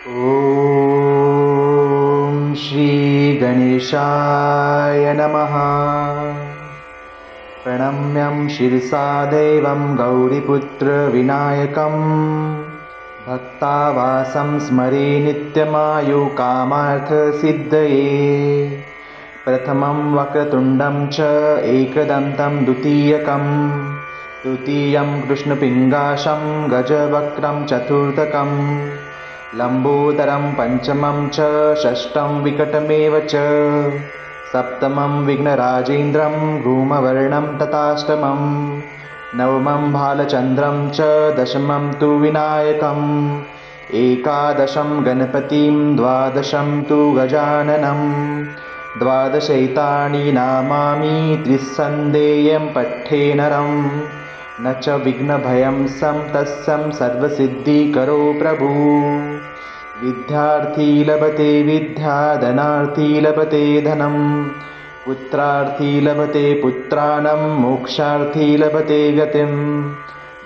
ॐ श्री गणेशाय नमः। प्रणम्यं शिरसा देवं गौरीपुत्र विनायकं भक्तावासं स्मरे नित्यमायुकामार्थसिद्धये। प्रथमं वक्रतुण्डं च एकदन्तं द्वितीयकं तृतीयं कृष्णपिङ्गाशं गजवक्त्रं चतुर्थकं लम्बोदरं पञ्चमं च षष्ठं विकटमेव च सप्तमं विघ्नराजेन्द्रं धूमवर्णं तथाष्टमं नवमं भालचन्द्रं च दशमं तु विनायकम् एकादशं गणपतिं द्वादशं तु गजाननं द्वादशैतानि नामानि त्रिस्सन्देयं पठ्ये नरं न च विघ्नभयं सं तस्सं सर्वसिद्धिकरो प्रभु। विद्यार्थी लभते विद्या धनार्थी लभते धनं पुत्रार्थी लभते पुत्राणं मोक्षार्थी लभते गतिं।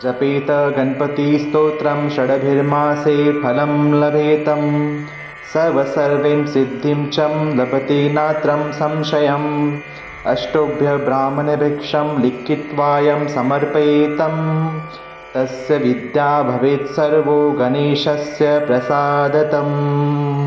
जपेत गणपतिस्तोत्रं षडभिर्मासे फलं लभेतं सर्वैं सिद्धिं च लभते नात्रं संशयम्। अष्टोभ्य ब्राह्मणभिक्षं लिखित्वायं समर्पयेतं तस्य विद्या भवेत् सर्वो गणेशस्य प्रसादतम्।